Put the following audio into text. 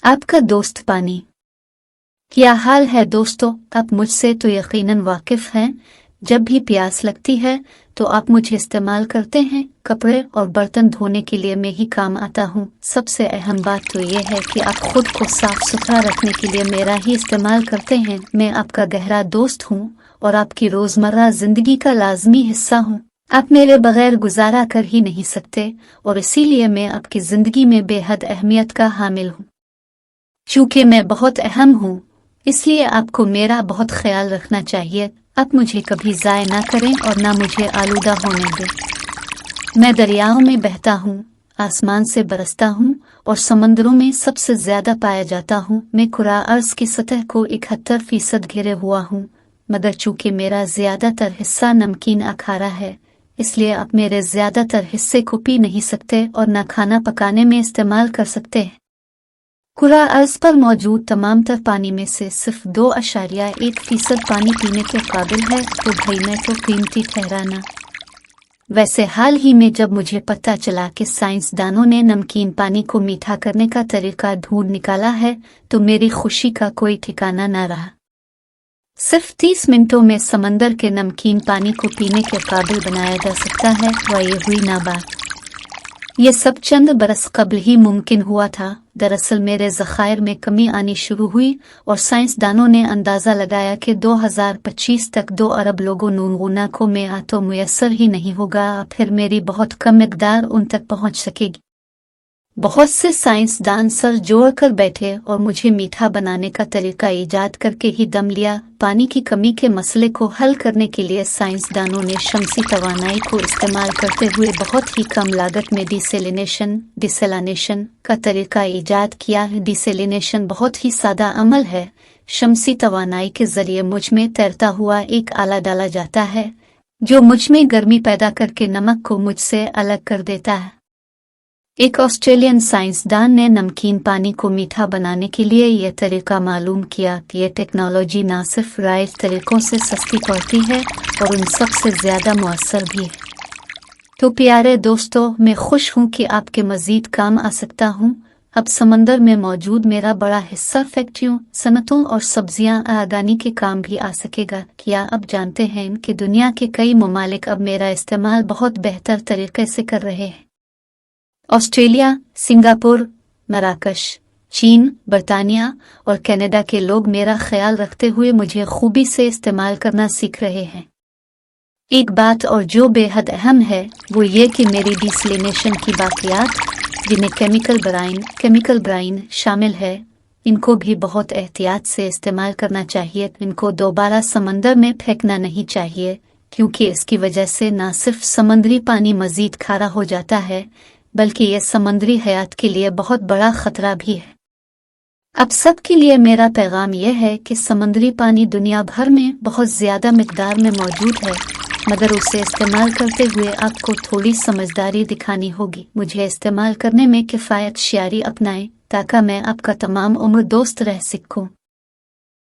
आपका दोस्त पानी। क्या हाल है दोस्तों? आप मुझसे तो यकीनन वाकिफ हैं। जब भी प्यास लगती है तो आप मुझे इस्तेमाल करते हैं। कपड़े और बर्तन धोने के लिए मैं ही काम आता हूँ। सबसे अहम बात तो ये है कि आप खुद को साफ सुथरा रखने के लिए मेरा ही इस्तेमाल करते हैं। मैं आपका गहरा दोस्त हूँ और आपकी रोजमर्रा जिंदगी का लाजमी हिस्सा हूँ। आप मेरे बगैर गुजारा कर ही नहीं सकते और इसीलिए मैं आपकी जिंदगी में बेहद अहमियत का हामिल हूँ। चूँकि मैं बहुत अहम हूँ इसलिए आपको मेरा बहुत ख्याल रखना चाहिए। आप मुझे कभी ज़ाय ना करें और ना मुझे आलूदा होने दें। मैं दरियाओं में बहता हूँ, आसमान से बरसता हूँ और समंदरों में सबसे ज्यादा पाया जाता हूँ। मैं कुरा अर्ज की सतह को 71% घिरे हुआ हूँ, मगर चूँकि मेरा ज्यादातर हिस्सा नमकीन अखाड़ा है इसलिए आप मेरे ज्यादातर हिस्से को पी नहीं सकते और न खाना पकाने में इस्तेमाल कर सकते हैं। कुरा अर्ज पर मौजूद तमाम तर पानी में से सिर्फ 2.1% पानी पीने के काबिल है, तो भाई मैं तो कीमती ठहराना। वैसे हाल ही में जब मुझे पता चला कि साइंसदानों ने नमकीन पानी को मीठा करने का तरीका ढूंढ निकाला है तो मेरी खुशी का कोई ठिकाना न रहा। सिर्फ 30 मिनटों में समंदर के नमकीन पानी को पीने के काबिल बनाया जा सकता है। वह ये हुई ना बात। ये सब चंद बरस कबल ही मुमकिन हुआ था। दरअसल मेरे ज़खायर में कमी आनी शुरू हुई और साइंसदानों ने अंदाज़ा लगाया कि 2025 तक 2 अरब लोगों नूनगुना को में तो मुयस्सर ही नहीं होगा। फिर मेरी बहुत कम मिकदार उन तक पहुंच सकेगी। बहुत से साइंसदान सर जोड़ कर बैठे और मुझे मीठा बनाने का तरीका ईजाद करके ही दम लिया। पानी की कमी के मसले को हल करने के लिए साइंसदानों ने शमसी तवानाई को इस्तेमाल करते हुए बहुत ही कम लागत में डिसेलिनेशन का तरीका ईजाद किया। डिसेलिनेशन बहुत ही सादा अमल है। शमसी तवानाई के जरिए मुझ में तैरता हुआ एक आला डाला जाता है जो मुझ में गर्मी पैदा करके नमक को मुझसे अलग कर देता है। एक ऑस्ट्रेलियन साइंसदान ने नमकीन पानी को मीठा बनाने के लिए यह तरीका मालूम किया कि यह टेक्नोलॉजी न सिर्फ राइज तरीकों से सस्ती पड़ती है और उन सबसे ज़्यादा मुअस्सर भी है। तो प्यारे दोस्तों, मैं खुश हूँ कि आपके मज़ीद काम आ सकता हूँ। अब समंदर में मौजूद मेरा बड़ा हिस्सा फैक्ट्रियों, सनतों और सब्जियाँ आगानी के काम भी आ सकेगा। क्या अब जानते हैं कि दुनिया के कई ममालिक अब मेरा इस्तेमाल बहुत बेहतर तरीके से कर रहे हैं। ऑस्ट्रेलिया, सिंगापुर, मराकश, चीन, बर्तानिया और कनाडा के लोग मेरा ख्याल रखते हुए मुझे खूबी से इस्तेमाल करना सीख रहे हैं। एक बात और जो बेहद अहम है वो ये कि मेरी डिसलिनेशन की बाकियात, जिन्हें केमिकल ब्राइन शामिल है, इनको भी बहुत एहतियात से इस्तेमाल करना चाहिए। इनको दोबारा समंदर में फेंकना नहीं चाहिए, क्योंकि इसकी वजह से न सिर्फ समंदरी पानी मजीद खारा हो जाता है बल्कि यह समंदरी हयात के लिए बहुत बड़ा खतरा भी है। अब सब के लिए मेरा पैगाम यह है कि समंदरी पानी दुनिया भर में बहुत ज़्यादा मिकदार में मौजूद है, मगर उसे इस्तेमाल करते हुए आपको थोड़ी समझदारी दिखानी होगी। मुझे इस्तेमाल करने में किफ़ायत शारी अपनाएं ताकि मैं आपका तमाम उम्र दोस्त रह सकूं।